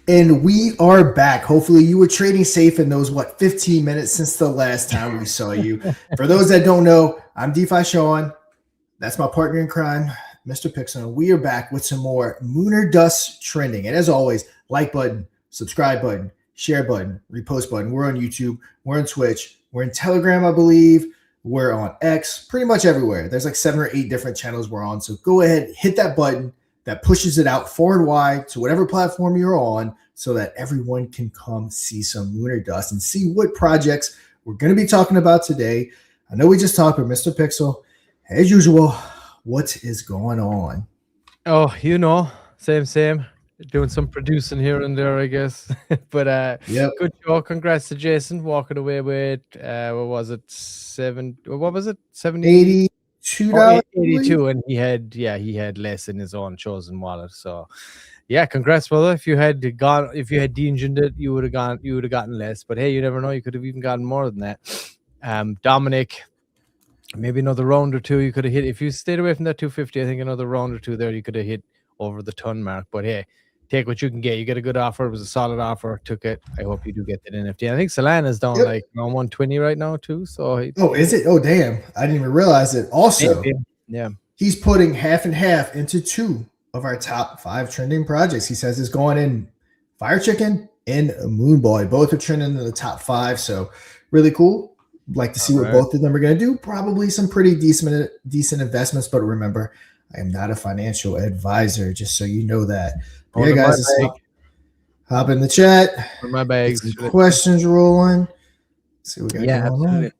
And we are back. Hopefully, you were trading safe in those 15 minutes since the last time we saw you. For those that don't know, I'm DeFi Sean. That's my partner in crime, Mr. Pixel. We are back with some more Mooner Dust trending. And as always, like button, subscribe button, share button, repost button. We're on YouTube, we're on Twitch, we're in Telegram, I believe. We're on X, pretty much everywhere. There's like 7 or 8 different channels we're on. So go ahead, hit that button that pushes it out far and wide to whatever platform you're on so that everyone can come see some Mooner Dust and see what projects we're going to be talking about today. I know we just talked with Mr. Pixel. As usual, what is going on? Oh, same. Doing some producing here and there, I guess. But good show. Congrats to Jason walking away with what was it? 70? 82, and he had less in his own chosen wallet. So yeah, congrats, brother. If you had de-engined it, you would have gotten less. But hey, you never know, you could have even gotten more than that. Dominic, maybe another round or two you could have hit. If you stayed away from that 250, I think another round or two there you could have hit over the ton mark. But hey, take what you can get. You get a good offer. It was a solid offer. Took it. I hope you do get that NFT. I think Solana's down like around 120 right now too. So is it? Oh, damn. I didn't even realize it. Also, yeah, he's putting half and half into 2 of our top 5 trending projects. He says it's going in Fire Chicken and Moonboy. Both are trending in the top 5. So really cool. Like to see what both of them are going to do. Probably some pretty decent investments. But remember, I am not a financial advisor, just so you know that. Yeah, guys, hop in the chat. My bags. Questions rolling. Let's see what we got going on.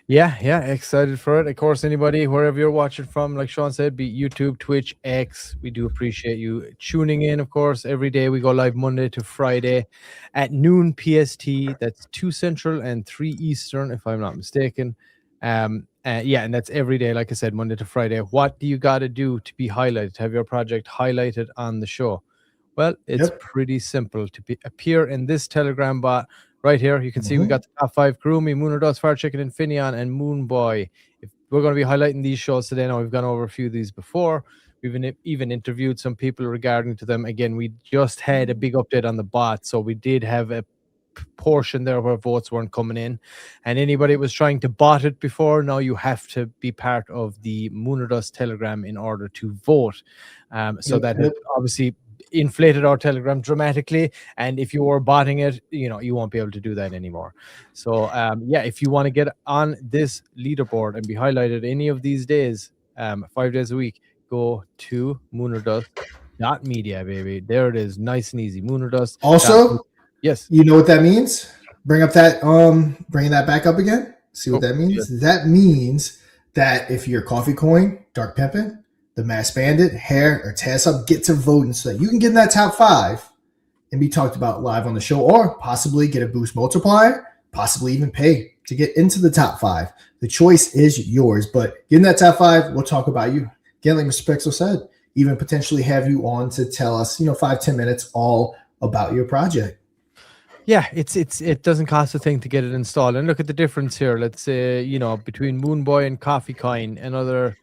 Yeah, excited for it. Of course, anybody, wherever you're watching from, like Sean said, be YouTube, Twitch, X. We do appreciate you tuning in, of course. Every day we go live Monday to Friday at noon PST. That's 2 Central and 3 Eastern, if I'm not mistaken. And that's every day, like I said, Monday to Friday. What do you got to do to be highlighted, to have your project highlighted on the show? Well, it's pretty simple. To appear in this Telegram bot right here, you can see we got the top 5: Kurumi, Mooner Dust, Fire Chicken, Infinaeon, and Moonboy. If we're going to be highlighting these shows today. Now, we've gone over a few of these before. We've even interviewed some people regarding to them. Again, we just had a big update on the bot, so we did have a portion there where votes weren't coming in, and anybody was trying to bot it before, now you have to be part of the Mooner Dust Telegram in order to vote. So that has obviously inflated our Telegram dramatically, and if you were botting it, you won't be able to do that anymore. So if you want to get on this leaderboard and be highlighted any of these days, 5 days a week, go to moonerdust.media, baby. There it is, nice and easy. Moonerdust. Also, yes, you know what that means? Bring that back up again. See what that means? Yes. That means that if you're Coffee Coin, Dark Pimpin', the Mass Bandit, Hair, or Tassub, get to voting so that you can get in that top 5 and be talked about live on the show, or possibly get a boost multiplier, possibly even pay to get into the top 5. The choice is yours, but get in that top 5, we'll talk about you. Again, like Mr. Pixel said, even potentially have you on to tell us, 5-10 minutes all about your project. Yeah, it doesn't cost a thing to get it installed. And look at the difference here. Let's say, between Moonboy and Coffee Coin, another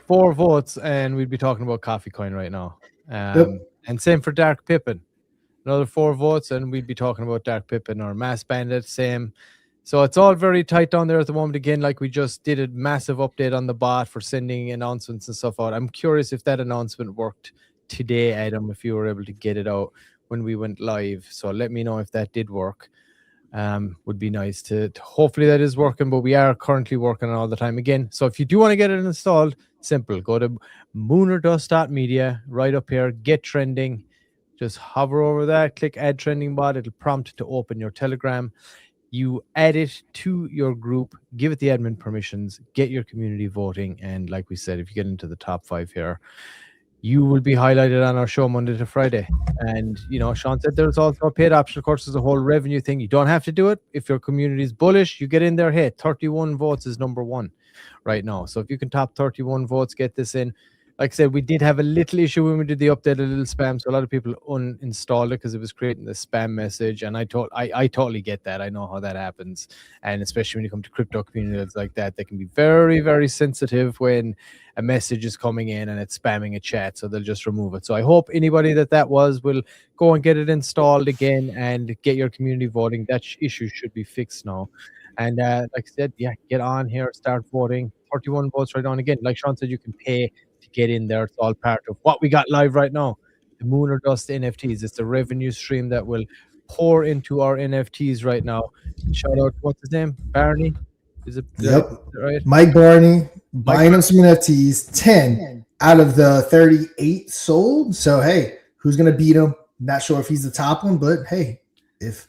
4 votes, and we'd be talking about Coffee Coin right now. And same for Dark Pippin. Another 4 votes, and we'd be talking about Dark Pippin or Mass Bandit, same. So it's all very tight down there at the moment. Again, like we just did a massive update on the bot for sending announcements and stuff out. I'm curious if that announcement worked today, Adam, if you were able to get it out when we went live. So let me know if that did work. Would be nice to hopefully that is working, but we are currently working on all the time again. So if you do want to get it installed, simple, go to moonerdust.media right up here, get trending, just hover over that, click add trending bot. It'll prompt to open your Telegram. You add it to your group, give it the admin permissions, get your community voting, and like we said, if you get into the top 5 here, you will be highlighted on our show Monday to Friday. And, Sean said there's also a paid option. Of course, there's a whole revenue thing. You don't have to do it. If your community is bullish, you get in there. Hey, 31 votes is number 1 right now. So if you can top 31 votes, get this in. like I said, we did have a little issue when we did the update, a little spam. So a lot of people uninstalled it because it was creating the spam message. And I totally get that. I know how that happens. And especially when you come to crypto communities like that, they can be very, very sensitive when a message is coming in and it's spamming a chat. So they'll just remove it. So I hope anybody that was will go and get it installed again and get your community voting. That issue should be fixed now. And like I said, yeah, get on here, start voting. 31 votes right on. Again, like Sean said, you can pay to get in there. It's all part of what we got live right now. The Moon or Dust NFTs. It's the revenue stream that will pour into our NFTs right now. Shout out, what's his name? Barney? Is it Yep. right? Mike Barney buying up some NFTs, 10 out of the 38 sold. So, hey, who's going to beat him? Not sure if he's the top one, but hey, if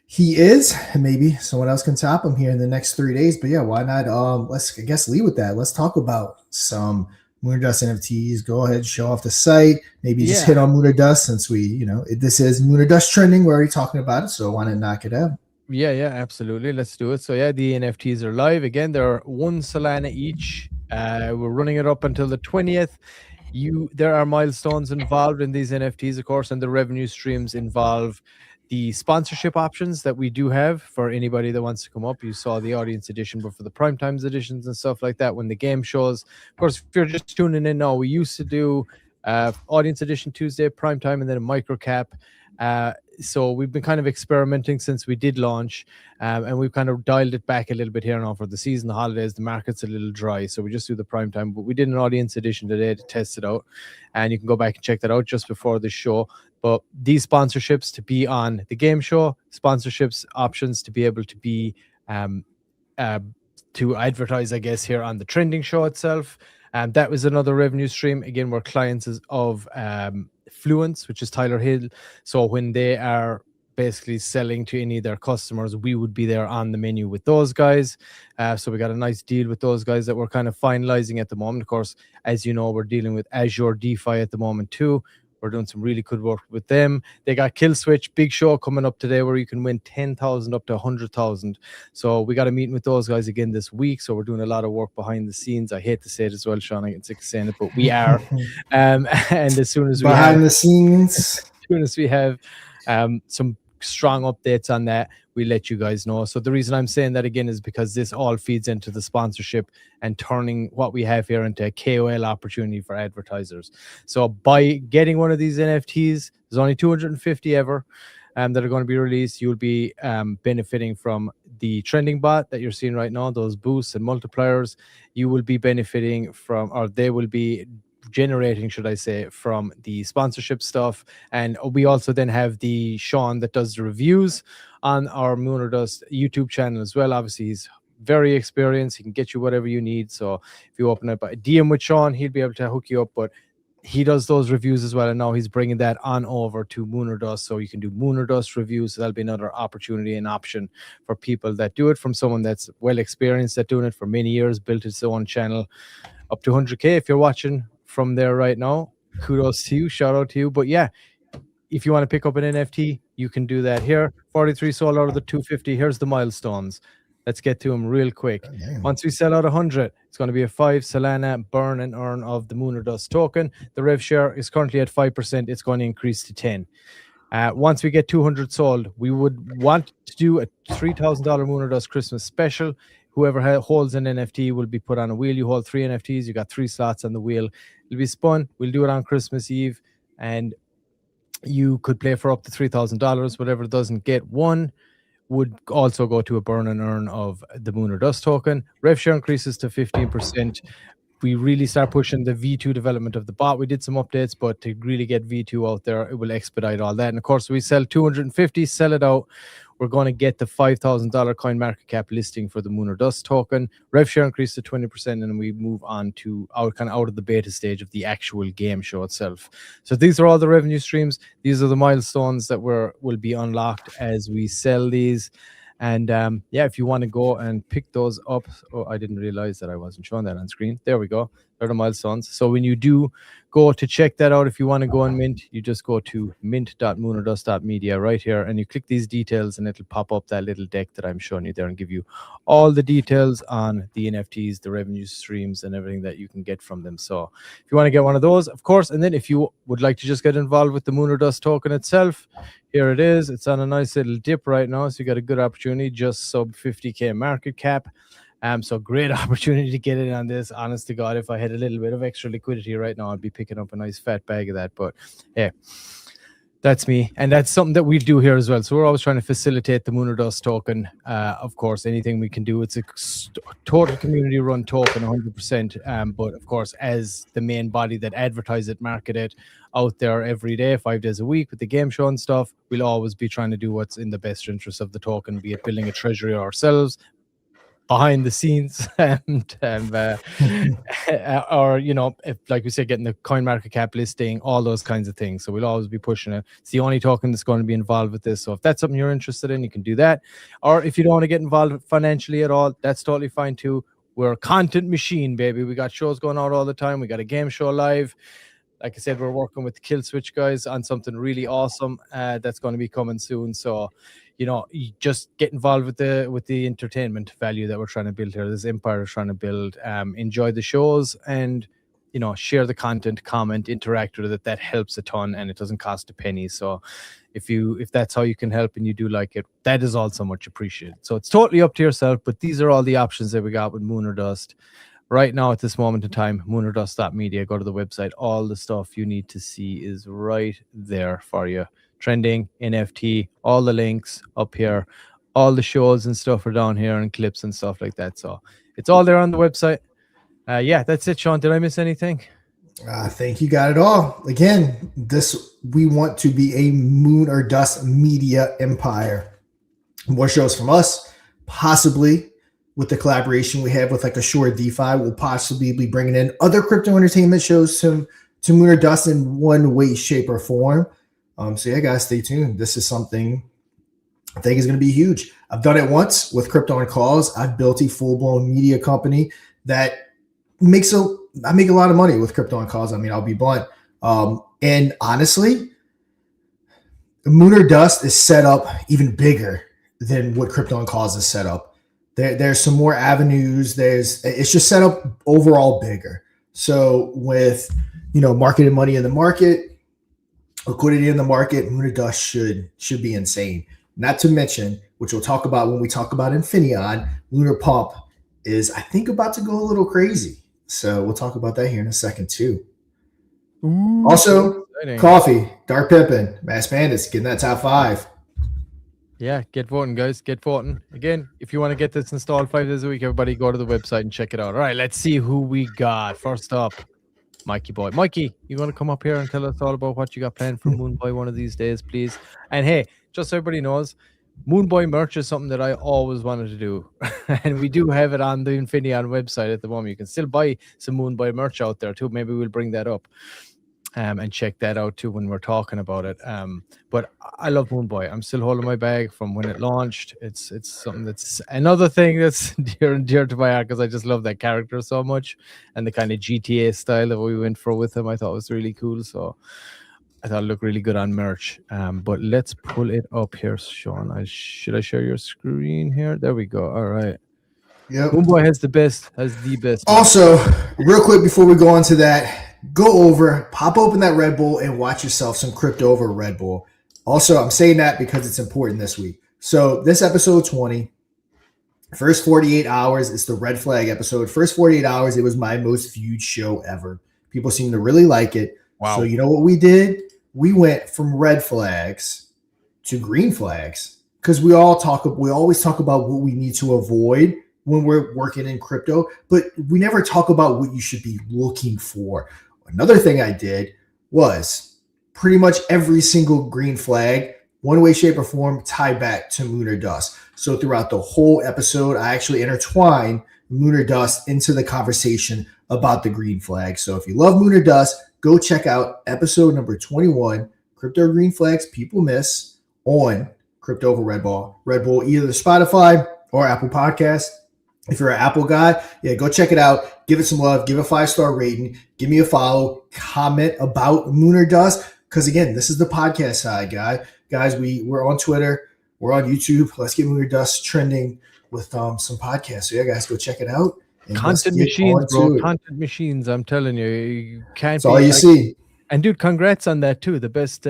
he is, maybe someone else can top him here in the next 3 days. But yeah, why not? Let's, I guess, lead with that. Let's talk about some Moon or Dust NFTs. Go ahead, show off the site. Maybe just hit on Moon or Dust since we, this is Moon or Dust trending. We're already talking about it, so I want to knock it out. Yeah, absolutely. Let's do it. So yeah, the NFTs are live again. They're 1 Solana each. We're running it up until the 20th. There are milestones involved in these NFTs, of course, and the revenue streams involve the sponsorship options that we do have for anybody that wants to come up. You saw the audience edition, but for the prime times editions and stuff like that, when the game shows, of course, if you're just tuning in now, we used to do audience edition Tuesday, prime time, and then a micro cap. So we've been kind of experimenting since we did launch, and we've kind of dialed it back a little bit here now for the season, the holidays. The market's a little dry, so we just do the prime time. But we did an audience edition today to test it out, and you can go back and check that out just before the show. But these sponsorships to be on the game show, sponsorships options to be able to be to advertise, I guess, here on the trending show itself. And that was another revenue stream. Again, we're clients of Fluence, which is Tyler Hill. So when they are basically selling to any of their customers, we would be there on the menu with those guys. So we got a nice deal with those guys that we're kind of finalizing at the moment. Of course, as you know, we're dealing with Azure DeFi at the moment too. We're doing some really good work with them. They got Kill Switch, big show coming up today where you can win 10,000 up to 100,000. So we got a meeting with those guys again this week. So we're doing a lot of work behind the scenes. I hate to say it as well, Sean. I get sick of saying it, but we are. And as soon as we behind the scenes, as soon as we have some strong updates on that, we let you guys know. So the reason I'm saying that again is because this all feeds into the sponsorship and turning what we have here into a KOL opportunity for advertisers. So by getting one of these NFTs, there's only 250 ever that are going to be released. You'll be benefiting from the trending bot that you're seeing right now, those boosts and multipliers. You will be benefiting from, or they will be generating, should I say, from the sponsorship stuff. And we also then have the Sean that does the reviews on our Moon or Dust YouTube channel as well. Obviously, he's very experienced. He can get you whatever you need. So if you open up a DM with Sean, he'll be able to hook you up. But he does those reviews as well, and now he's bringing that on over to Moon or Dust, so you can do Moon or Dust reviews. So that'll be another opportunity and option for people that do it from someone that's well experienced at doing it for many years, built his own channel up to 100K. If you're watching from there right now, kudos to you, shout out to you. But yeah, if you want to pick up an NFT, you can do that here. 43 sold out of the 250. Here's the milestones. Let's get to them real quick. Once we sell out 100, it's going to be a 5 Solana burn and earn of the Moon or Dust token. The rev share is currently at 5%. It's going to increase to 10. Once we get 200 sold, we would want to do a $3,000 Moon or Dust Christmas special. Whoever holds an NFT will be put on a wheel. You hold 3 NFTs. You got 3 slots on the wheel. It'll be spun. We'll do it on Christmas Eve. And you could play for up to $3,000. Whatever doesn't get one would also go to a burn and earn of the Moon or Dust token. Rev share increases to 15%. We really start pushing the V2 development of the bot. We did some updates, but to really get V2 out there, it will expedite all that. And of course, we sell 250, sell it out. We're going to get the $5,000 coin market cap listing for the Moon or Dust token. Rev share increased to 20%, and we move on to out of the beta stage of the actual game show itself. So these are all the revenue streams. These are the milestones that will be unlocked as we sell these. And yeah, if you want to go and pick those up. Oh, I didn't realize that I wasn't showing that on screen. There we go. They're the milestones. So when you do go to check that out. If you want to go on Mint, you just go to mint.moonerdust.media right here, and you click these details, and it'll pop up that little deck that I'm showing you there and give you all the details on the NFTs, the revenue streams, and everything that you can get from them. So if you want to get one of those, of course, and then if you would like to just get involved with the Mooner Dust token itself, here it is. It's on a nice little dip right now, so you got a good opportunity, just sub 50K market cap. So great opportunity to get in on this. Honest to God, if I had a little bit of extra liquidity right now, I'd be picking up a nice fat bag of that. But yeah, that's me. And that's something that we do here as well. So we're always trying to facilitate the Mooner Dust token. Of course, anything we can do. It's a total community run token, 100%. But of course, as the main body that advertise it, market it out there every day, 5 days a week with the game show and stuff, we'll always be trying to do what's in the best interest of the token, be it building a treasury ourselves, behind the scenes, and or if, like we said, getting the coin market cap listing, all those kinds of things. So we'll always be pushing it. It's the only token that's going to be involved with this. So if that's something you're interested in, you can do that. Or if you don't want to get involved financially at all, that's totally fine too. We're a content machine, baby. We got shows going out all the time. We got a game show live. Like I said, we're working with the Kill Switch guys on something really awesome that's going to be coming soon. So you just get involved with the entertainment value that we're trying to build here. This empire is trying to build. Enjoy the shows, and share the content, comment, interact with it. That helps a ton, and it doesn't cost a penny. So if that's how you can help and you do like it, that is also much appreciated. So it's totally up to yourself, but these are all the options that we got with Mooner Dust right now at this moment in time. Moonerdust.media. Go to the website. All the stuff you need to see is right there for you. Trending, NFT, all the links up here, all the shows and stuff are down here, and clips and stuff like that. So it's all there on the website. Yeah, that's it, Sean. Did I miss anything? I think you got it all. Again, we want to be a Mooner Dust media empire. More shows from us, possibly with the collaboration we have with like Assure DeFi. We'll possibly be bringing in other crypto entertainment shows to Mooner Dust in one way, shape, or form. So yeah, guys, stay tuned. This is something I think is going to be huge. I've done it once with Crypto on Calls. I've built a full-blown media company that I make a lot of money with Crypto on Calls. I mean, I'll be blunt. And honestly, Mooner Dust is set up even bigger than what Crypto on Calls is set up. There's some more avenues. It's just set up overall bigger. So with market and money in the market, liquidity in the market, Mooner Dust should be insane. Not to mention, which we'll talk about when we talk about Infinaeon, Lunar Pump is, I think, about to go a little crazy. So we'll talk about that here in a second too. Ooh, also, coffee, Dark Pippin, Mass Bandits, getting that top 5. Yeah, get voting, guys. Get voting. Again, if you want to get this installed 5 days a week, everybody go to the website and check it out. All right, let's see who we got. First up, Mikey boy. Mikey, you want to come up here and tell us all about what you got planned for Moonboy one of these days, please? And hey, just so everybody knows, Moonboy merch is something that I always wanted to do. And we do have it on the Infinaeon website at the moment. You can still buy some Moonboy merch out there too. Maybe we'll bring that up and check that out too when we're talking about it. But I love Moonboy. I'm still holding my bag from when it launched. It's something that's another thing that's dear and dear to my heart, because I just love that character so much, and the kind of GTA style that we went for with him I thought was really cool. So I thought it looked really good on merch. But let's pull it up here, Sean. Should I share your screen here? There we go. All right. Yep. Moonboy has the best. Also, real quick before we go on to that, go over, pop open that Red Bull and watch yourself some crypto over Red Bull. Also, I'm saying that because it's important this week. So this episode 20, first 48 hours, it's the red flag episode. First 48 hours, it was my most viewed show ever. People seem to really like it. Wow. So you know what we did? We went from red flags to green flags, because we always talk about what we need to avoid when we're working in crypto, but we never talk about what you should be looking for. Another thing I did was pretty much every single green flag, one way, shape, or form, tie back to Mooner Dust. So throughout the whole episode, I actually intertwine Mooner Dust into the conversation about the green flag. So if you love Mooner Dust, go check out episode number 21, Crypto Green Flags People Miss, on Crypto over Red Bull, either the Spotify or Apple Podcast. If you're an Apple guy, yeah, go check it out. Give it some love. Give a 5-star rating. Give me a follow. Comment about Moon or Dust. Because again, this is the podcast side, guys. We're on Twitter. We're on YouTube. Let's get Moon or Dust trending with some podcasts. So yeah, guys, go check it out. And Content machines, bro. Content machines. I'm telling you, you can't. That's all you see. And dude, congrats on that too. The best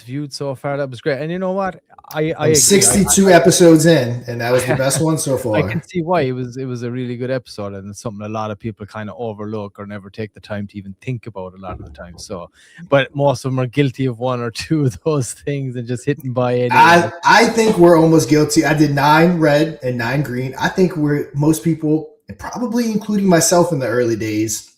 viewed so far. That was great. And you know what? I'm 62 episodes in, and that was the best one so far. I can see why it was a really good episode, and it's something a lot of people kind of overlook or never take the time to even think about a lot of the time. So, but most of them are guilty of one or two of those things and just hitting by it. I think we're almost guilty. I did 9 red and 9 green. I think most people, and probably including myself in the early days,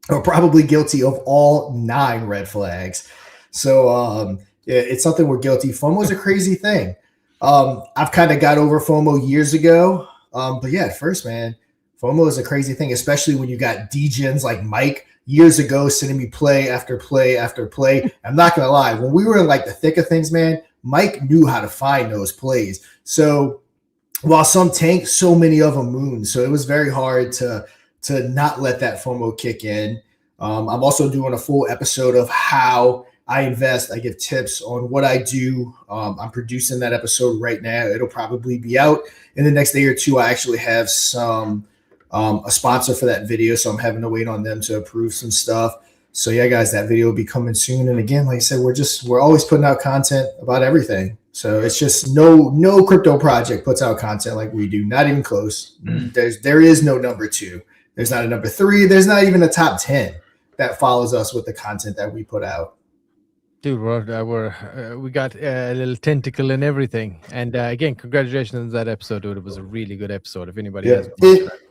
are probably guilty of all 9 red flags. So it's something we're guilty. FOMO is a crazy thing. I've kind of got over FOMO years ago. But yeah, at first, man, FOMO is a crazy thing, especially when you got DJs like Mike years ago sending me play after play after play. I'm not going to lie. When we were in like the thick of things, man, Mike knew how to find those plays. So while some tanked, so many of them mooned. So it was very hard to not let that FOMO kick in. I'm also doing a full episode of how I invest. I give tips on what I do. I'm producing that episode right now. It'll probably be out in the next day or two. I actually have a sponsor for that video, so I'm having to wait on them to approve some stuff. So yeah, guys, that video will be coming soon. And again, like I said, we're always putting out content about everything. So it's just no crypto project puts out content like we do. Not even close. There is no number 2. There's not a number 3. There's not even a top 10 that follows us with the content that we put out. Dude, we got a little tentacle in everything. And again, congratulations on that episode, dude. It was a really good episode. If anybody has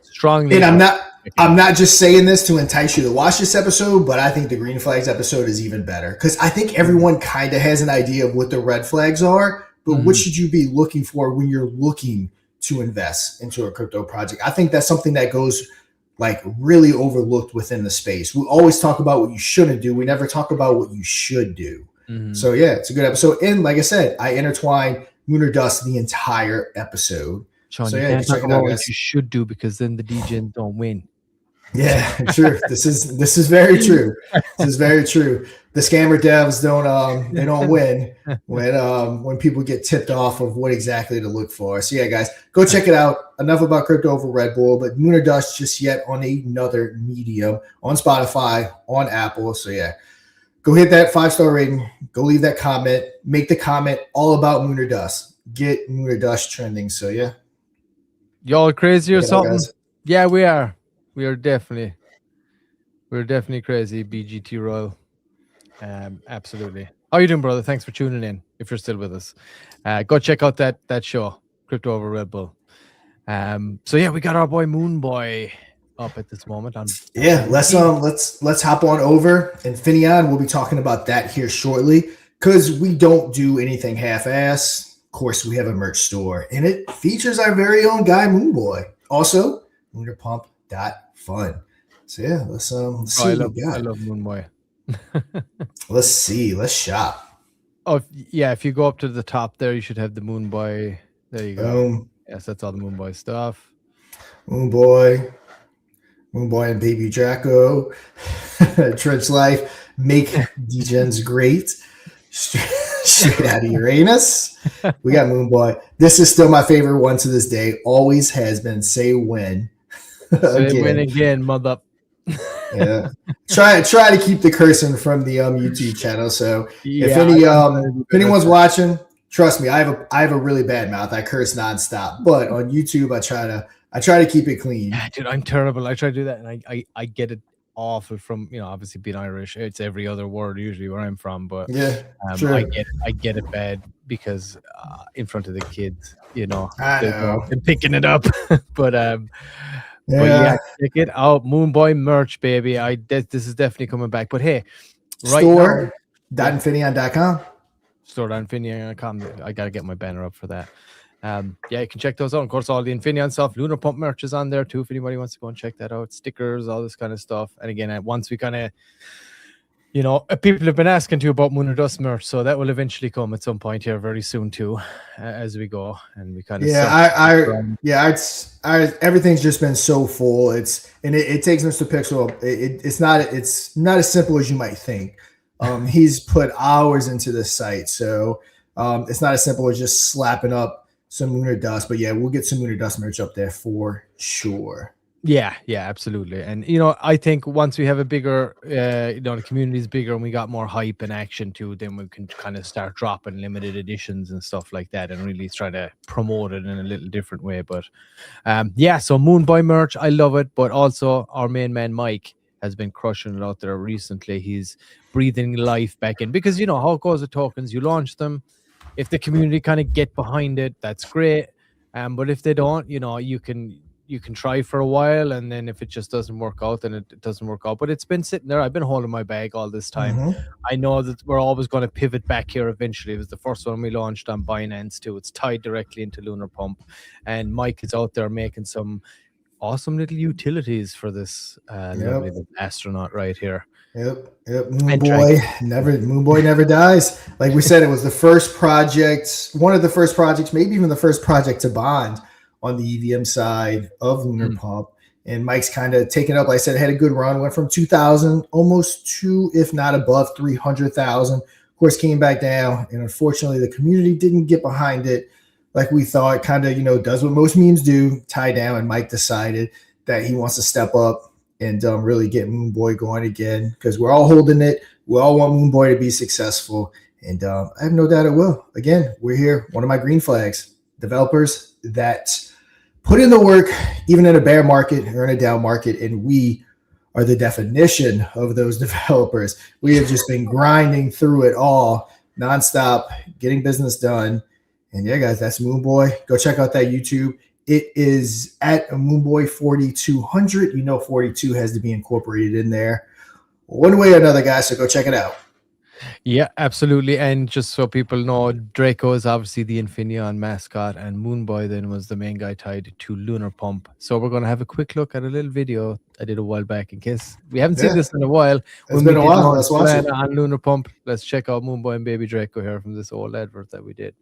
strongly, and I'm not just saying this to entice you to watch this episode, but I think the green flags episode is even better because I think everyone kind of has an idea of what the red flags are, but what should you be looking for when you're looking to invest into a crypto project? I think that's something that goes like really overlooked within the space. We always talk about what you shouldn't do. We never talk about what you should do. So yeah, it's a good episode. And like I said, I intertwine Moon or Dust the entire episode. Sean, so you can't talk about what you should do because then the DJs don't win. Yeah, true. This is very true. This is very true. The scammer devs don't win when people get tipped off of what exactly to look for. So yeah, guys, go check it out. Enough about crypto over Red Bull, but Moon or Dust just yet on another medium on Spotify, on Apple. So yeah, go hit that 5-star rating. Go leave that comment. Make the comment all about Moon or Dust. Get Moon or Dust trending. So yeah, y'all crazy or something? Yeah, we are. We're definitely crazy. BGT Royal. Absolutely. How you doing, brother? Thanks for tuning in. If you're still with us, go check out that show, Crypto Over Red Bull. So yeah, we got our boy Moonboy up at this moment. Let's hop on over. Infinaeon, we'll be talking about that here shortly because we don't do anything half-ass. Of course, we have a merch store, and it features our very own guy Moonboy. Also, LunarPump.fun. So yeah, let's see what we got. I love Moonboy. Let's see. Let's shop. Oh yeah, if you go up to the top there, you should have the Moonboy. There you go. Yes, that's all the Moonboy stuff. Moonboy and Baby Draco. Trench Life. Make Degens great. Straight out of Uranus. We got Moonboy. This is still my favorite one to this day. Always has been. Say when. Say when again, mother. Yeah. Try to keep the cursing from the YouTube channel. So if anyone's watching, trust me, I have a really bad mouth. I curse nonstop. But on YouTube, I try to keep it clean. Yeah, dude, I'm terrible. I try to do that, and I get it awful from obviously being Irish. It's every other word usually where I'm from, but yeah, sure. I get it bad because in front of the kids, they're picking it up. But yeah, check it out. Moonboy merch, baby. This is definitely coming back. But hey, store.infinion.com. Store.infinion.com. I gotta get my banner up for that. You can check those out. Of course, all the Infinion stuff. Lunar Pump merch is on there too if anybody wants to go and check that out. Stickers, all this kind of stuff. And again, once we kind of People have been asking too about Moon or Dust merch, so that will eventually come at some point here very soon too, as we go, and we kind of everything's just been so full. It takes Mr. Pixel. It's not as simple as you might think. He's put hours into this site, so it's not as simple as just slapping up some Moon or Dust. But yeah, we'll get some Moon or Dust merch up there for sure. Yeah, absolutely. And I think once we have a bigger, the community is bigger and we got more hype and action too, then we can kind of start dropping limited editions and stuff like that, and really try to promote it in a little different way. But so Moonboy merch, I love it. But also our main man Mike has been crushing it out there recently. He's breathing life back in, because how it goes with tokens. You launch them, if the community kind of get behind it, that's great. But if they don't, you can try for a while, and then if it just doesn't work out, then it doesn't work out. But it's been sitting there. I've been holding my bag all this time. Mm-hmm. I know that we're always going to pivot back here eventually. It was the first one we launched on Binance too. It's tied directly into Lunar Pump, and Mike is out there making some awesome little utilities for this lovely little astronaut right here. Yep. Moonboy never dies. Like we said, it was the first project, one of the first projects, maybe even the first project to bond on the EVM side of Lunar Pump. And Mike's kind of taken up, like I said, had a good run, went from 2,000 almost to, if not above 300,000. Of course, came back down. And unfortunately, the community didn't get behind it like we thought. Kind of, does what most memes do, tie down. And Mike decided that he wants to step up and really get Moonboy going again, because we're all holding it. We all want Moonboy to be successful. And I have no doubt it will. Again, we're here. One of my green flags, developers that put in the work, even in a bear market or in a down market, and we are the definition of those developers. We have just been grinding through it all nonstop, getting business done. And yeah, guys, that's Moonboy. Go check out that YouTube. It is at Moonboy 4200. 42 has to be incorporated in there one way or another, guys. So go check it out. Yeah, absolutely. And just so people know, Draco is obviously the Infinaeon mascot, and Moonboy then was the main guy tied to Lunar Pump. So we're going to have a quick look at a little video I did a while back, in case we haven't seen this in a while. It's been a while. Let's watch it. On Lunar Pump. Let's check out Moonboy and Baby Draco here from this old advert that we did.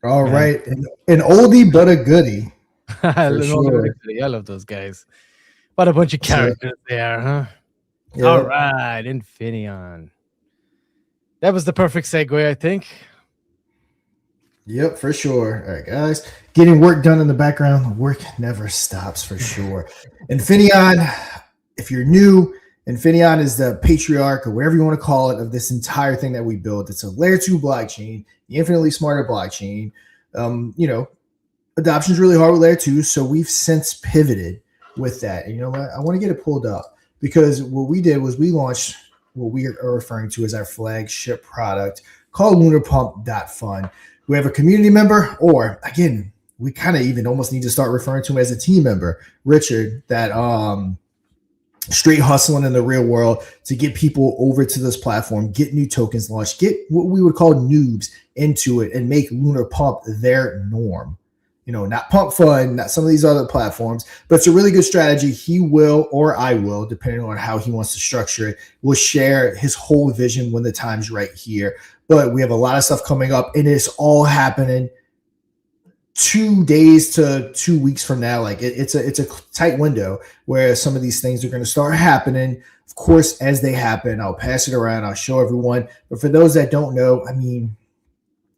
All right. An oldie but a goodie. I love those guys. What a bunch of characters there, huh? Yep. All right, Infinaeon. That was the perfect segue, I think. Yep, for sure. All right, guys. Getting work done in the background. Work never stops, for sure. Infinaeon, if you're new, Infinaeon is the patriarch, or whatever you want to call it, of this entire thing that we built. It's a layer 2 blockchain, the infinitely smarter blockchain. Adoption is really hard with layer 2, so we've since pivoted with that. And you know what? I want to get it pulled up, because what we did was we launched what we are referring to as our flagship product called LunarPump.fun. We have a community member, or again, we kind of even almost need to start referring to him as a team member, Richard, that straight hustling in the real world to get people over to this platform, get new tokens launched, get what we would call noobs into it, and make Lunar Pump their norm. Not Pump Fund, not some of these other platforms, but it's a really good strategy. He will, or I will, depending on how he wants to structure it, will share his whole vision when the time's right here. But we have a lot of stuff coming up, and it's all happening 2 days to 2 weeks from now. Like it's a tight window where some of these things are going to start happening. Of course, as they happen, I'll pass it around. I'll show everyone. But for those that don't know, I mean,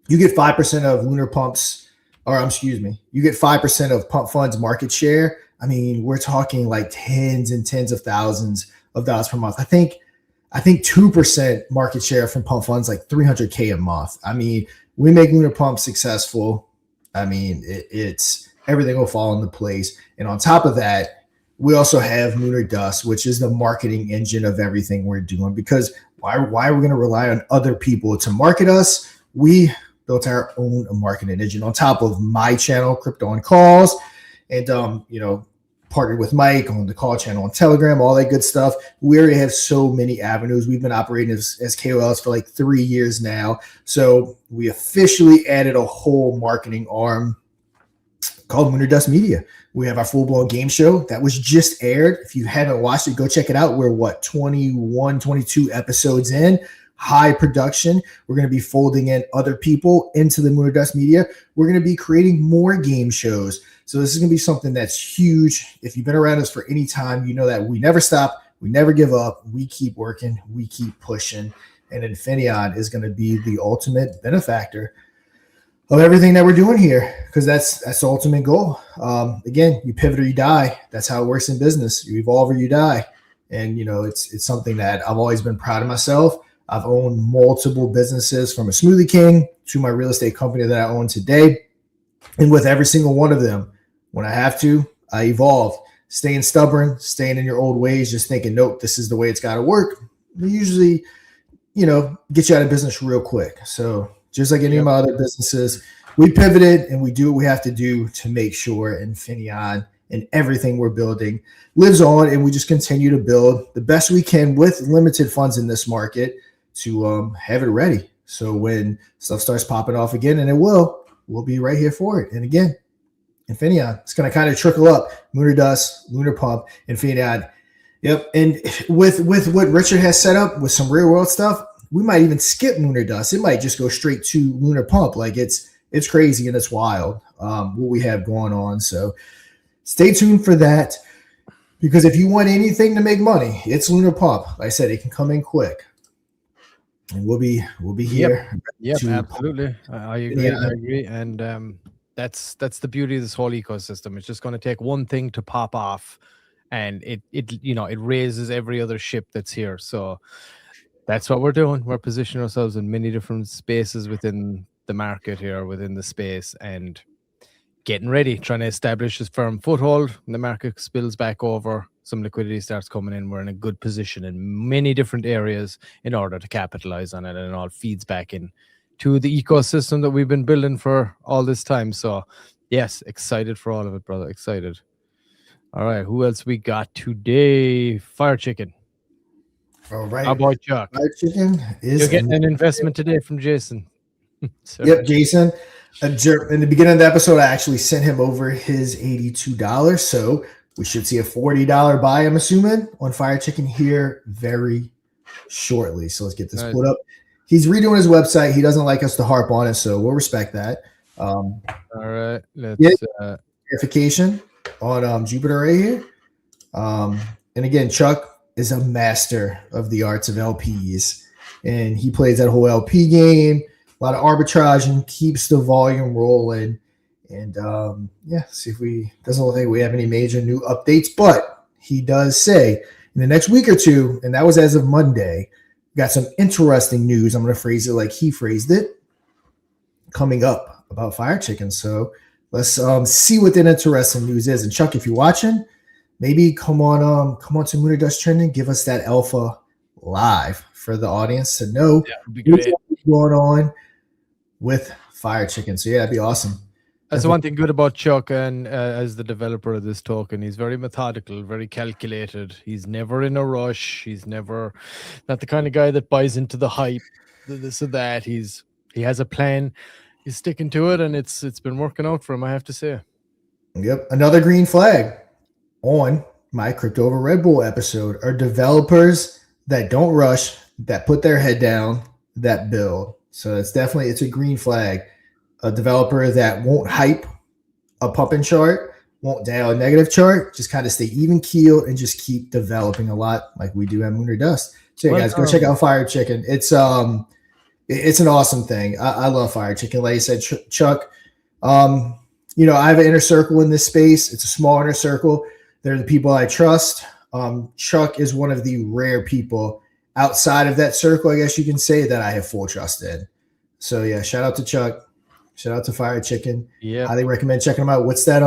you get 5% of Lunar Pump's, or excuse me, you get 5% of Pump Fund's market share. I mean, we're talking like tens and tens of thousands of dollars per month. I think 2% market share from Pump Fund's like $300K a month. I mean, we make Lunar Pump successful. I mean, it's everything will fall into place. And on top of that, we also have Lunar Dust, which is the marketing engine of everything we're doing. Because why are we going to rely on other people to market us? We built our own marketing engine on top of my channel, Crypto on Calls, and partnered with Mike on the call channel on Telegram, all that good stuff. We already have so many avenues. We've been operating as KOLs for like 3 years now. So we officially added a whole marketing arm called Lunar Dust Media. We have our full-blown game show that was just aired. If you haven't watched it, go check it out. We're 21, 22 episodes in. High production. We're going to be folding in other people into the Lunar Dust Media. We're going to be creating more game shows. So this is going to be something that's huge. If you've been around us for any time, you know that we never stop. We never give up. We keep working. We keep pushing. And Infinaeon is going to be the ultimate benefactor of everything that we're doing here, because that's the ultimate goal. Again, you pivot or you die. That's how it works in business. You evolve or you die. And, it's something that I've always been proud of myself. I've owned multiple businesses, from a Smoothie King to my real estate company that I own today. And with every single one of them, when I have to, I evolve. Staying stubborn, staying in your old ways, just thinking, nope, this is the way it's got to work. We usually, get you out of business real quick. So just like any of my other businesses, we pivoted and we do what we have to do to make sure Infinion and everything we're building lives on. And we just continue to build the best we can with limited funds in this market to have it ready. So when stuff starts popping off again, and it will, we'll be right here for it. And again, Infinion, it's going to kind of trickle up. Lunar Dust, Lunar Pump, Infinion. Yep. And with what Richard has set up with some real world stuff, we might even skip Lunar Dust. It might just go straight to Lunar Pump. Like it's crazy and it's wild what we have going on. So stay tuned for that, because if you want anything to make money, it's Lunar Pump. Like I said, it can come in quick. And we'll be here. Yep, absolutely. I agree. I agree. And that's the beauty of this whole ecosystem. It's just going to take one thing to pop off, and it raises every other ship that's here. So that's what we're doing. We're positioning ourselves in many different spaces within the market here, within the space, and getting ready, trying to establish a firm foothold. When the market spills back over, some liquidity starts coming in, we're in a good position in many different areas in order to capitalize on it, and it all feeds back in to the ecosystem that we've been building for all this time. So yes, excited for all of it, brother. Excited. All right, who else we got today? Fire Chicken. All right. How about Chuck? Fire Chicken is You're getting an investment today from Jason. Yep, Jason. In the beginning of the episode, I actually sent him over his $82. So we should see a $40 buy, I'm assuming, on Fire Chicken here very shortly. So let's get this pulled up. He's redoing his website. He doesn't like us to harp on it, so we'll respect that. All right. Let's verification on Jupiter right here. And again, Chuck is a master of the arts of LPs, and he plays that whole LP game. A lot of arbitrage and keeps the volume rolling. And see if doesn't look like we have any major new updates, but he does say in the next week or two, and that was as of Monday, got some interesting news. I'm going to phrase it like he phrased it, coming up about Fire Chicken. So let's see what that interesting news is. And Chuck, if you're watching, maybe come on to Lunar Dust Trending, give us that alpha live for the audience to know what's going on with Fire Chicken. So yeah, that'd be awesome. That's the one thing good about Chuck, and as the developer of this token, he's very methodical, very calculated. He's never in a rush. He's never not the kind of guy that buys into the hype, this or that. He has a plan. He's sticking to it, and it's been working out for him, I have to say. Yep. Another green flag on my Crypto Over Red Bull episode are developers that don't rush, that put their head down, that build. So it's a green flag. A developer that won't hype a pumping chart, won't dial a negative chart, just kind of stay even keeled and just keep developing a lot like we do at Moon or Dust. So yeah, guys, go check out Fire Chicken. It's an awesome thing. I love Fire Chicken. Like I said, Chuck, I have an inner circle in this space. It's a small inner circle. They're the people I trust. Chuck is one of the rare people outside of that circle, I guess you can say, that I have full trust in. So yeah, shout out to Chuck. Shout out to Fire Chicken. Yeah. Highly recommend checking them out. What's that?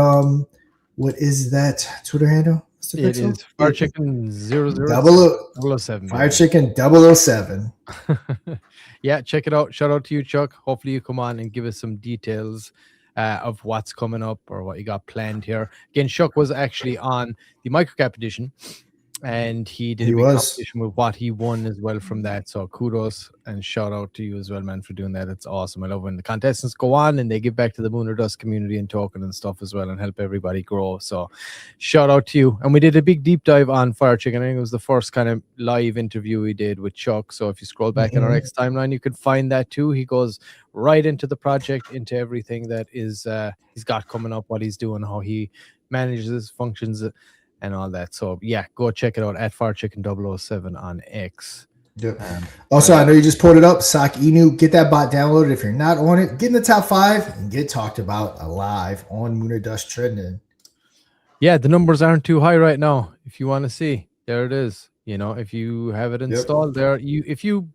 What is that Twitter handle? It is Fire Chicken 007. Fire Chicken 007. Yeah, check it out. Shout out to you, Chuck. Hopefully you come on and give us some details of what's coming up or what you got planned here. Again, Chuck was actually on the Microcap edition, and he did a big competition with what he won as well from that. So kudos and shout out to you as well, man, for doing that. It's awesome. I love when the contestants go on and they give back to the Moon or Dust community and token and stuff as well and help everybody grow. So shout out to you. And we did a big deep dive on Fire Chicken. I think it was the first kind of live interview we did with Chuck. So if you scroll back in our X timeline, you can find that too. He goes right into the project, into everything that is he's got coming up, what he's doing, how he manages functions and all that. So yeah, go check it out at FireChicken007 on X. Yep. Also, I know you just pulled it up. Sock Inu, get that bot downloaded. If you're not on it, get in the top 5 and get talked about alive on Moon or Dust Trending. Yeah, the numbers aren't too high right now. If you want to see, there it is. If you have it installed there, if you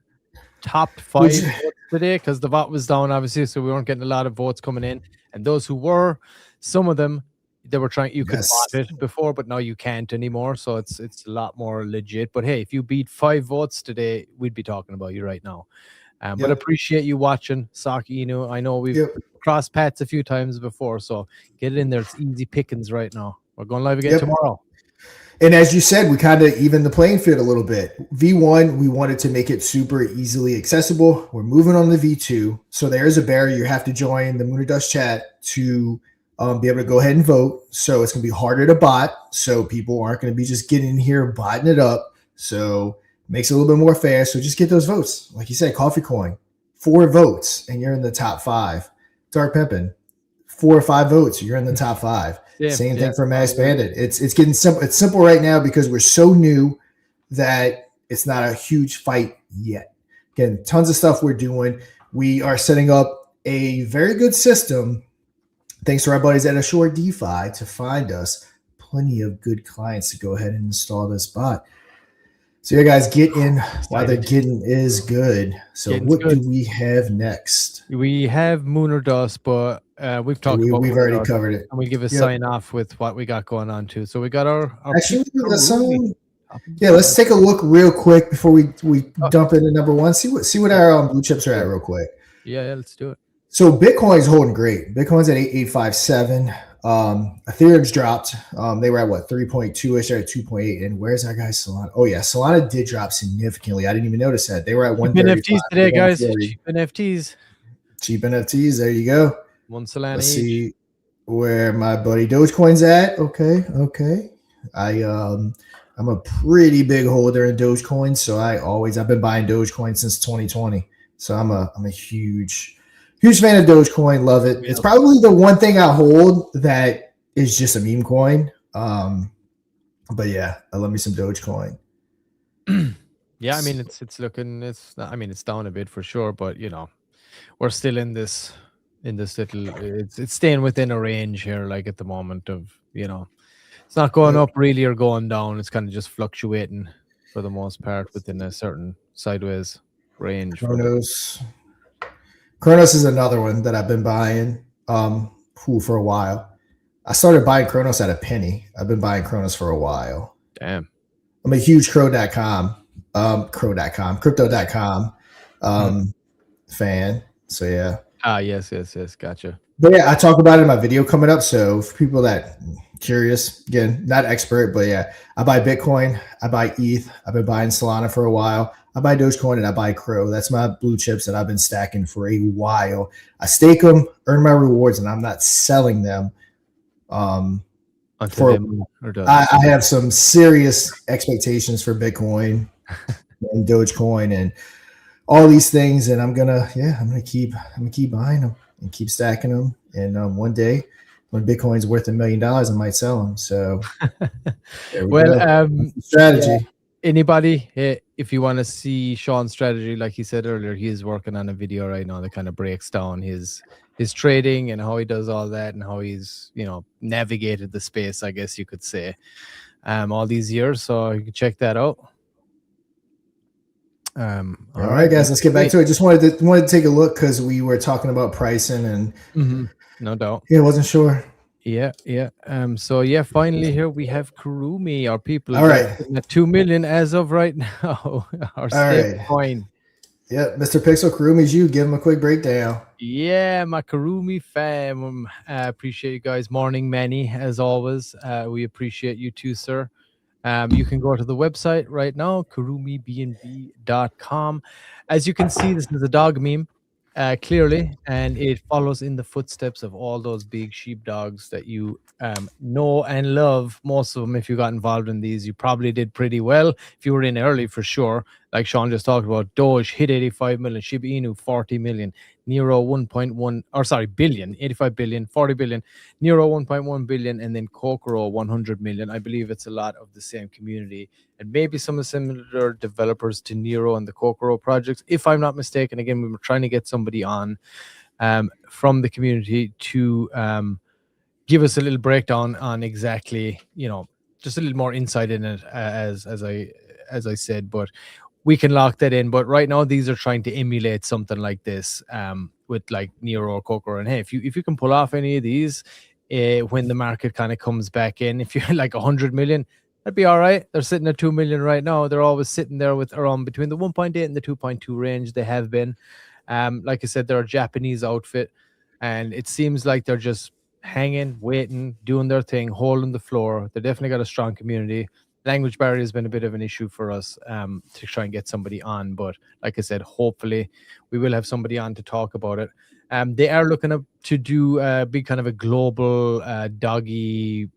topped 5 votes today, because the vote was down, obviously, so we weren't getting a lot of votes coming in. And those who were, some of them, they were trying, you could bot it before, but now you can't anymore. So it's a lot more legit. But hey, if you beat 5 votes today, we'd be talking about you right now. But appreciate you watching, Sock Inu. I know we've crossed paths a few times before, so get it in there. It's easy pickings right now. We're going live again tomorrow. And as you said, we kind of even the playing field a little bit. V1, we wanted to make it super easily accessible. We're moving on to V2. So there's a barrier. You have to join the Moon or Dust chat to be able to go ahead and vote. So it's going to be harder to bot. So people aren't going to be just getting in here botting it up. So it makes it a little bit more fair. So just get those votes. Like you said, Coffee Coin, 4 votes and you're in the top 5. Dark Pimpin', 4 or 5 votes, you're in the top 5. Same thing for Max Bandit. It's getting simple. It's simple right now because we're so new that it's not a huge fight yet. Again, tons of stuff we're doing. We are setting up a very good system, thanks to our buddies at Ashore DeFi, to find us plenty of good clients to go ahead and install this bot. So yeah, guys, get in while the getting is good. So what do we have next? We have Moon or Dust, but we've talked about we've already covered it. And we give a sign off with what we got going on too. So we got our actually let's take a look real quick before we dump into number 1. See what our blue chips are at real quick. Yeah, let's do it. So Bitcoin's holding great. Bitcoin's at 8857. Ethereum's dropped. They were at what, 3.2ish, they're at 2.8. And where's our guy Solana? Oh yeah, Solana did drop significantly. I didn't even notice that. They were at 135. NFTs today, guys. Cheap NFTs. Cheap NFTs. There you go. 1 Solana. Let's see where my buddy Dogecoin's at. Okay. I'm a pretty big holder in Dogecoin, so I've been buying Dogecoin since 2020. So I'm a huge fan of Dogecoin. Love it. It's probably the one thing I hold that is just a meme coin. But yeah, I love me some Dogecoin. Yeah, I mean it's down a bit for sure, but we're still in this little, it's staying within a range here, like at the moment of it's not going up really or going down. It's kind of just fluctuating for the most part within a certain sideways range. Kronos is another one that I've been buying for a while. I started buying Kronos at a penny. I've been buying Kronos for a while. Damn. I'm a huge crypto.com fan. So yeah. Yes. Gotcha. But yeah, I talk about it in my video coming up. So for people that curious, again, not expert, but yeah, I buy Bitcoin, I buy ETH, I've been buying Solana for a while. I buy Dogecoin and I buy Crow. That's my blue chips that I've been stacking for a while. I stake them, earn my rewards, and I'm not selling them. Until them are done. I have some serious expectations for Bitcoin and Dogecoin and all these things, and I'm gonna keep buying them and keep stacking them. And one day, when Bitcoin's worth $1 million, I might sell them. So, strategy. Yeah. Anybody, if you want to see Sean's strategy, like he said earlier, he is working on a video right now that kind of breaks down his trading and how he does all that and how he's navigated the space, I guess you could say, all these years. So you can check that out. All right, guys, let's get back to it. Just wanted to take a look because we were talking about pricing and no doubt. Yeah, wasn't sure. Yeah. So yeah, finally here we have Kurumi. Our people all right at 2 million as of right now. Our stable coin. Yeah, Mr. Pixel, Kurumi's you. Give him a quick breakdown. Yeah, my Kurumi fam. Appreciate you guys. Morning, Manny, as always. We appreciate you too, sir. You can go to the website right now, kurumibnb.com. As you can see, this is a dog meme, clearly, and it follows in the footsteps of all those big sheepdogs that you know and love. Most of them, if you got involved in these, you probably did pretty well. If you were in early, for sure. Like Sean just talked about, Doge hit 85 million, Shiba Inu 40 million, Nero 1.1, billion, 85 billion, 40 billion, Nero 1.1 billion, and then Kokoro 100 million. I believe it's a lot of the same community and maybe some of the similar developers to Nero and the Kokoro projects. If I'm not mistaken, again, we were trying to get somebody on from the community to give us a little breakdown on exactly, just a little more insight in it, as I said, but we can lock that in. But right now, these are trying to emulate something like this with like Nero or Kokoro. And hey, if you can pull off any of these when the market kind of comes back in, if you're like 100 million, that'd be all right. They're sitting at 2 million right now. They're always sitting there with around between the 1.8 and the 2.2 range. They have been. Like I said, they're a Japanese outfit, and it seems like they're just hanging, waiting, doing their thing, holding the floor. They definitely got a strong community. Language barrier has been a bit of an issue for us to try and get somebody on. But like I said, hopefully we will have somebody on to talk about it. They are looking to do a big kind of a global doggy,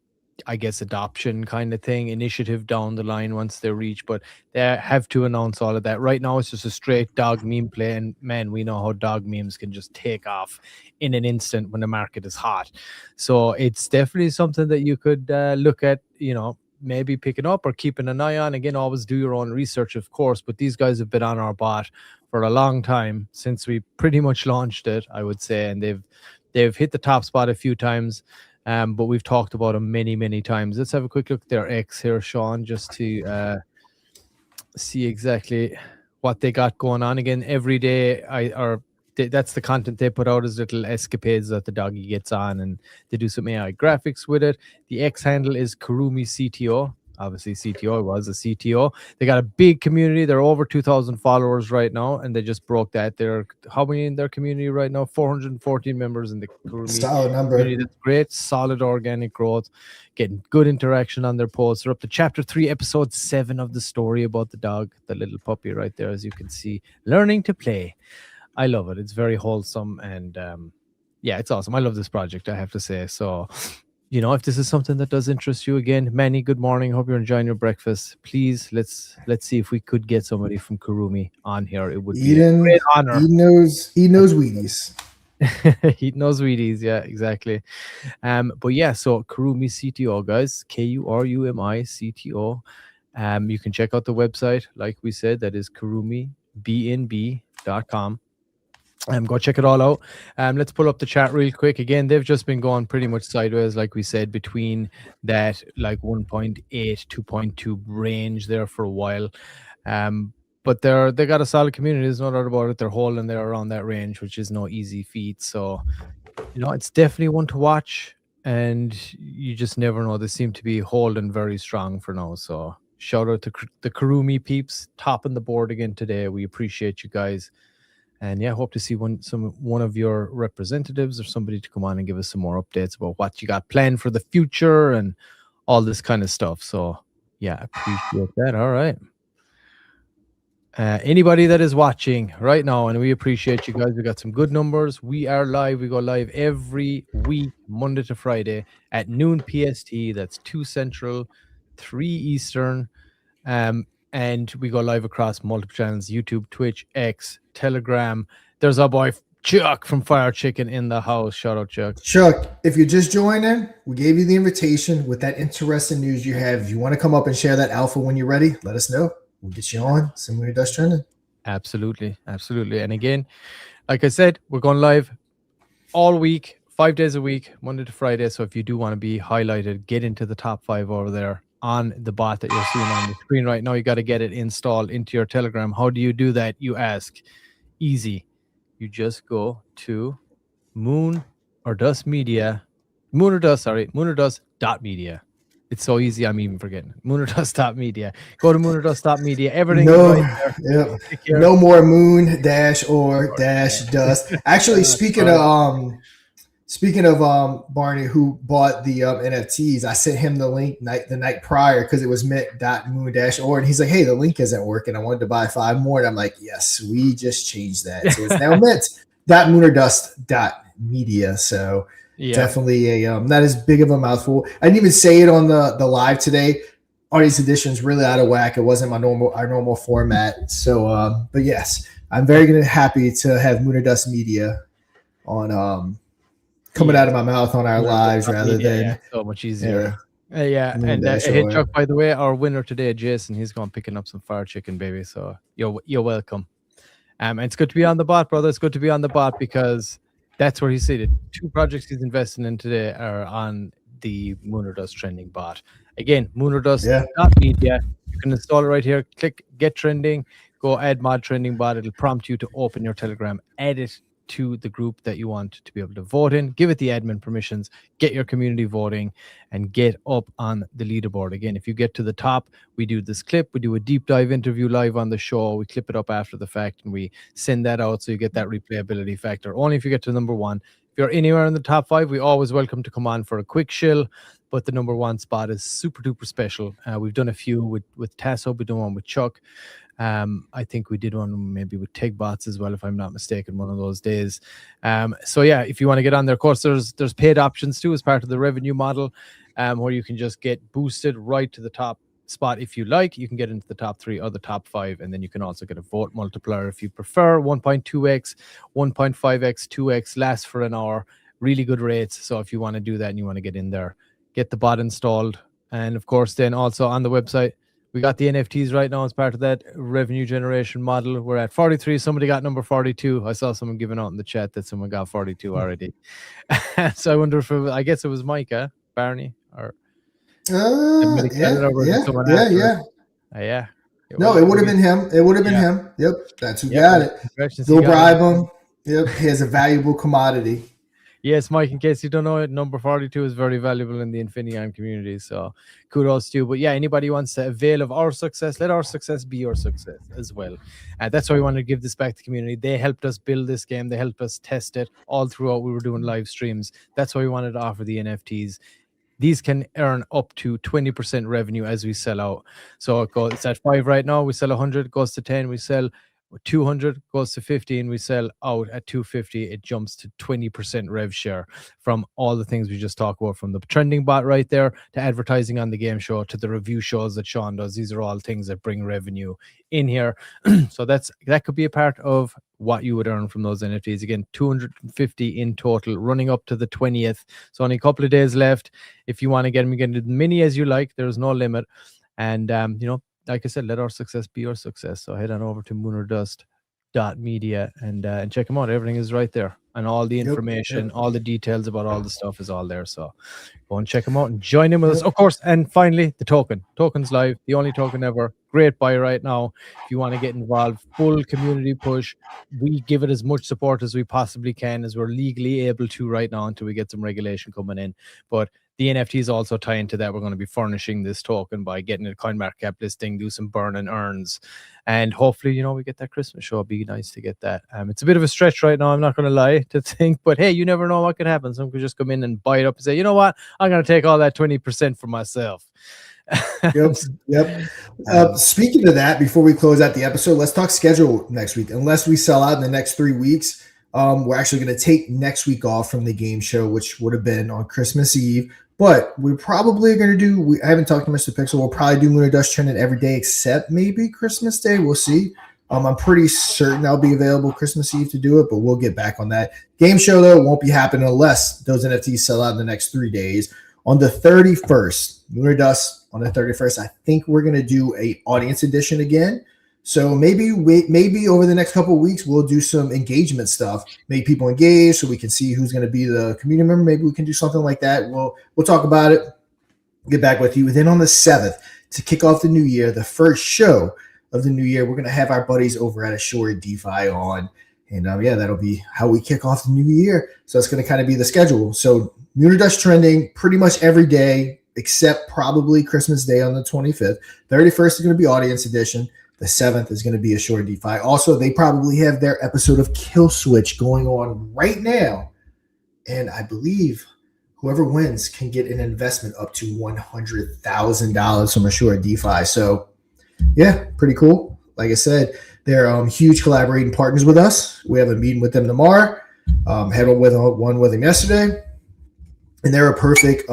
I guess, adoption kind of thing, initiative down the line once they reach. But they have to announce all of that. Right now, it's just a straight dog meme play. And man, we know how dog memes can just take off in an instant when the market is hot. So it's definitely something that you could look at, maybe picking up or keeping an eye on. Again, always do your own research, of course, but these guys have been on our bot for a long time since we pretty much launched it, I would say, and they've hit the top spot a few times, but we've talked about them many times. Let's have a quick look at their X here, Sean, just to see exactly what they got going on. Again, every day that's the content they put out, as little escapades that the doggy gets on, and they do some AI graphics with it. The X handle is Kurumi CTO. Obviously, CTO was a CTO. They got a big community. They're over 2,000 followers right now, and they just broke that. They're how many in their community right now? 414 members in the Kurumi solid number. community. That's great. Solid organic growth. Getting good interaction on their posts. They're up to chapter 3, episode 7 of the story about the dog, the little puppy right there, as you can see, learning to play. I love it. It's very wholesome, and yeah, it's awesome. I love this project, I have to say. So, if this is something that does interest you, again, Manny, good morning. Hope you're enjoying your breakfast. Please, let's see if we could get somebody from Kurumi on here. It would be a great honor. He knows Wheaties. He knows Wheaties, yeah, exactly. But yeah, so Kurumi CTO, guys, Kurumi CTO. You can check out the website, like we said, that is kurumibnb.com. Go check it all out. Let's pull up the chat real quick. Again, they've just been going pretty much sideways, like we said, between that like 1.8, 2.2 range there for a while. But they got a solid community. There's no doubt about it. They're holding there around that range, which is no easy feat. So, it's definitely one to watch. And you just never know. They seem to be holding very strong for now. So shout out to the Kurumi peeps, topping the board again today. We appreciate you guys. And yeah, hope to see one of your representatives or somebody to come on and give us some more updates about what you got planned for the future and all this kind of stuff. So yeah, appreciate that. All right. Anybody that is watching right now, and we appreciate you guys. We got some good numbers. We are live. We go live every week, Monday to Friday at noon PST. That's 2 Central, 3 Eastern. And we go live across multiple channels: YouTube, Twitch, X, Telegram. There's our boy Chuck from Fire Chicken in the house. Shout out, Chuck. Chuck, if you're just joining, we gave you the invitation with that interesting news you have. If you want to come up and share that alpha when you're ready, let us know. We'll get you on. Send me your dust trending. Absolutely. Absolutely. And again, like I said, we're going live all week, 5 days a week, Monday to Friday. So if you do want to be highlighted, get into the top 5 over there on the bot that you're seeing on the screen right now. You got to get it installed into your Telegram. How do you do that, you ask? Easy. You just go to Moon or Dust Moonordust.media. It's so easy, I'm even forgetting. Moonordust.media. Go to Moonordust.media. Everything is right there. Yep. No more moon dash or dash dust. Actually, speaking of Barney, who bought the NFTs, I sent him the link the night prior because it was mint.moon-or, and he's like, "Hey, the link isn't working. I wanted to buy 5 more," and I'm like, "Yes, we just changed that, so it's now mint.moonordust.media." So. Yeah. Definitely not as big of a mouthful. I didn't even say it on the live today. Audience edition's really out of whack. It wasn't our normal format. So, but yes, I'm very happy to have Moon or Dust Media on coming out of my mouth on our lives rather than so much easier. And hey, Chuck, by the way, our winner today, Jason, he's gone picking up some Fire Chicken, baby. So you're welcome. And it's good to be on the bot, brother. It's good to be on the bot because that's where he said it. 2 projects he's investing in today are on the Moon or Dust trending bot. Again, moonordust.media. You can install it right here. Click Get Trending. Go add mod trending bot. It'll prompt you to open your Telegram. Add it to the group that you want to be able to vote in. Give it the admin permissions. Get your community voting and get up on the leaderboard. Again, if you get to the top, we do this clip. We do a deep dive interview live on the show. We clip it up after the fact and we send that out so you get that replayability factor. Only if you get to number 1. If you're anywhere in the top 5, we always welcome to come on for a quick shill. But the number 1 spot is super duper special. We've done a few with Tasso. We've done one with Chuck. I think we did one maybe with Tegbots as well, if I'm not mistaken, one of those days. So yeah, if you want to get on there, of course, there's paid options too as part of the revenue model, where you can just get boosted right to the top spot if you like. You can get into the top 3 or the top 5, and then you can also get a vote multiplier if you prefer. 1.2x, 1.5x, 2x, lasts for an hour. Really good rates. So if you want to do that and you want to get in there, get the bot installed. And of course, then also on the website, we got the NFTs right now as part of that revenue generation model. We're at 43. Somebody got number 42. I saw someone giving out in the chat that someone got 42 already. So I wonder if I guess it was Micah, Barney, or yeah. No, it would have been him. Yep, that's who got it. Go bribe him. Yep, he has a valuable commodity. Yes, Mike, in case you don't know it, number 42 is very valuable in the Infinaeon community. So kudos to you. But yeah, anybody wants to avail of our success, let our success be your success as well. And that's why we want to give this back to the community. They helped us build this game. They helped us test it all throughout. We were doing live streams. That's why we wanted to offer the NFTs. These can earn up to 20% revenue as we sell out. So it's at 5 right now. We sell 100, goes to 10. We sell 200, goes to 15. We sell out at 250. It jumps to 20% rev share from all the things we just talked about, from the trending bot right there to advertising on the game show to the review shows that Sean does. These are all things that bring revenue in here. So that could be a part of what you would earn from those NFTs. Again, 250 in total, running up to the 20th. So only a couple of days left. If you want to get them, you can get as many as you like. There's no limit. And, like I said, let our success be your success. So head on over to moonordust.media and check them out. Everything is right there. And all the information, all the details about all the stuff is all there. So go and check them out and join in with us. Of course, and finally, the token. Token's live. The only token ever. Great buy right now. If you want to get involved, full community push. We give it as much support as we possibly can, as we're legally able to right now until we get some regulation coming in. But the NFTs also tie into that. We're going to be furnishing this token by getting a CoinMarketCap listing, do some burn and earns, and hopefully, we get that Christmas show. It'd be nice to get that. It's a bit of a stretch right now, I'm not going to lie, to think, but hey, you never know what could happen. Someone could just come in and buy it up and say, you know what, I'm going to take all that 20% for myself. Yep. Speaking of that, before we close out the episode, let's talk schedule next week. Unless we sell out in the next 3 weeks, we're actually going to take next week off from the game show, which would have been on Christmas Eve. But we're probably going to I haven't talked to Mr. Pixel. We'll probably do Lunar Dust Trending every day except maybe Christmas Day. We'll see. I'm pretty certain I'll be available Christmas Eve to do it, but we'll get back on that. Game show, though, won't be happening unless those NFTs sell out in the next 3 days. On the 31st, Lunar Dust, on the 31st, I think we're going to do a audience edition again. So maybe over the next couple of weeks, we'll do some engagement stuff, make people engage so we can see who's going to be the community member. Maybe we can do something like that. We'll talk about it, get back with you. Then on the 7th, to kick off the new year, the first show of the new year, we're going to have our buddies over at Assured DeFi on. And that'll be how we kick off the new year. So it's going to kind of be the schedule. So Lunar Dust Trending pretty much every day, except probably Christmas Day on the 25th. 31st is going to be audience edition. The 7th is going to be Assured DeFi. Also, they probably have their episode of Kill Switch going on right now. And I believe whoever wins can get an investment up to $100,000 from Assured DeFi. So, yeah, pretty cool. Like I said, they're huge collaborating partners with us. We have a meeting with them tomorrow. Had one with them yesterday. And they're a perfect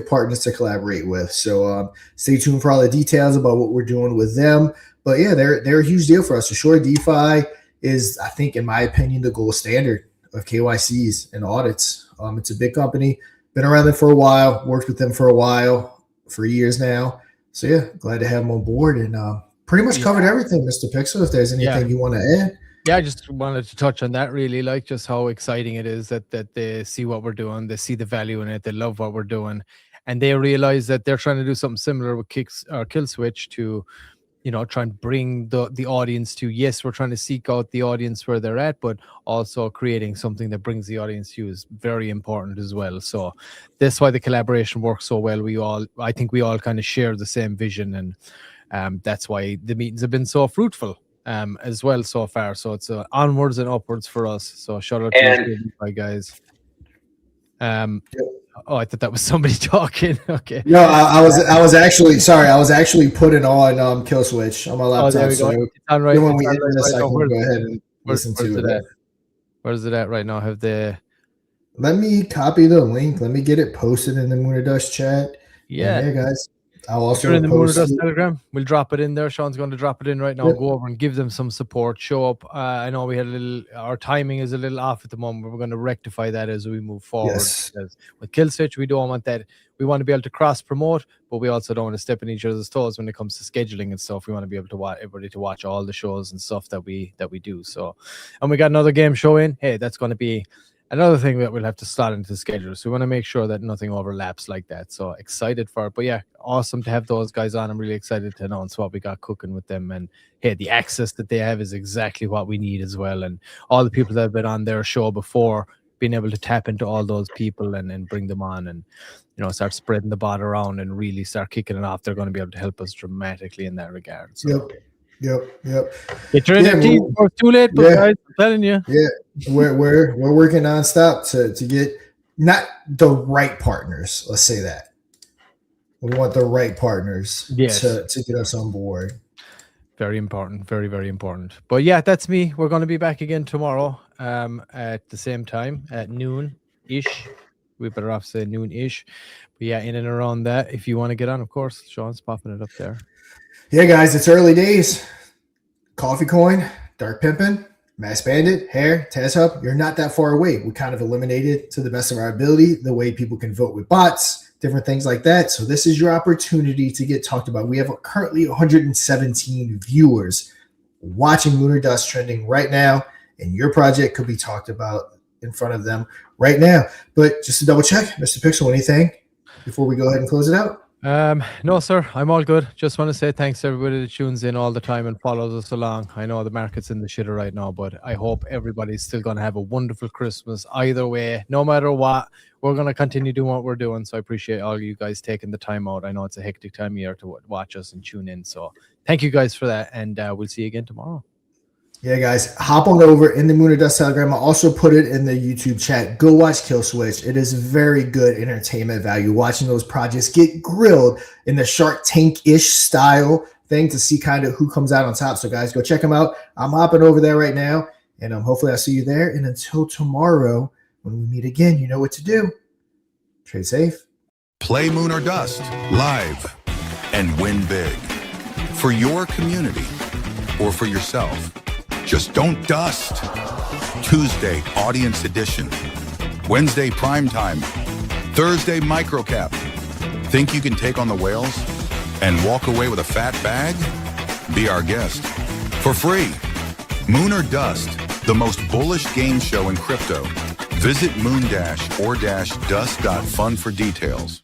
partners to collaborate with. So stay tuned for all the details about what we're doing with them. But yeah, they're a huge deal for us. Assured DeFi is, I think, in my opinion, the gold standard of KYCs and audits. It's a big company, been around them for a while, worked with them for years now. So yeah, glad to have them on board and pretty much covered everything, Mr. Pixel. If there's anything you want to add. Yeah, I just wanted to touch on that really, like just how exciting it is that they see what we're doing, they see the value in it, they love what we're doing, and they realize that they're trying to do something similar with Kill Switch to, try and bring the audience to, yes, we're trying to seek out the audience where they're at, but also creating something that brings the audience to you is very important as well. So that's why the collaboration works so well. I think we all kind of share the same vision, and that's why the meetings have been so fruitful. As well so far, so it's onwards and upwards for us. So shout out to you guys. I thought that was somebody talking. Okay. No, I was actually putting on Kill Switch on my laptop. There we go. So right, when we end this, I can go ahead and listen to it. Where's it at right now? Let me copy the link. Let me get it posted in the Lunar Dust chat. Yeah, guys. I'll also in the Lunar Dust Telegram. We'll drop it in there. Sean's going to drop it in right now. Yep. Go over and give them some support. Show up. I know we had our timing is a little off at the moment. We're going to rectify that as we move forward. Yes. With Kill Switch, we don't want that. We want to be able to cross promote, but we also don't want to step in each other's toes when it comes to scheduling and stuff. We want to be able to watch everybody to watch all the shows and stuff that we do. So, and we got another game show in. Hey, that's going to be another thing that we'll have to slot into the schedule. So we want to make sure that nothing overlaps like that. So excited for it. But yeah, awesome to have those guys on. I'm really excited to announce what we got cooking with them. And hey, the access that they have is exactly what we need as well. And all the people that have been on their show before, being able to tap into all those people and bring them on and, start spreading the bot around and really start kicking it off. They're going to be able to help us dramatically in that regard. So. Yep. Get your NFTs before it's too late, but guys, I'm telling you. Yeah, we're working nonstop to get not the right partners. Let's say that. We want the right partners to get us on board. Very important. Very, very important. But yeah, that's me. We're going to be back again tomorrow at the same time at noon-ish. We better off say noon-ish. But yeah, in and around that. If you want to get on, of course, Sean's popping it up there. Yeah, guys, it's early days. Coffee Coin, Dark Pimpin', Mass Bandit, Hair, Taz Hub, you're not that far away. We kind of eliminated to the best of our ability the way people can vote with bots, different things like that. So this is your opportunity to get talked about. We have currently 117 viewers watching Lunar Dust Trending right now, and your project could be talked about in front of them right now. But just to double check, Mr. Pixel, anything before we go ahead and close it out? No, sir, I'm all good. Just want to say thanks to everybody that tunes in all the time and follows us along. I know the market's in the shitter right now, but I hope everybody's still going to have a wonderful Christmas. Either way, no matter what, we're going to continue doing what we're doing. So I appreciate all you guys taking the time out. I know it's a hectic time of year to watch us and tune in. So thank you guys for that. And we'll see you again tomorrow. Yeah, guys, hop on over in the Moon or Dust Telegram. I'll also put it in the YouTube chat. Go watch Kill Switch. It is very good entertainment value. Watching those projects get grilled in the Shark Tank-ish style thing to see kind of who comes out on top. So, guys, go check them out. I'm hopping over there right now, and hopefully I'll see you there. And until tomorrow, when we meet again, you know what to do. Trade safe. Play Moon or Dust live and win big for your community or for yourself. Just don't dust. Tuesday, audience edition. Wednesday, prime time. Thursday, microcap. Think you can take on the whales and walk away with a fat bag? Be our guest for free. Moon or Dust, the most bullish game show in crypto. Visit moon-or-dust.fun for details.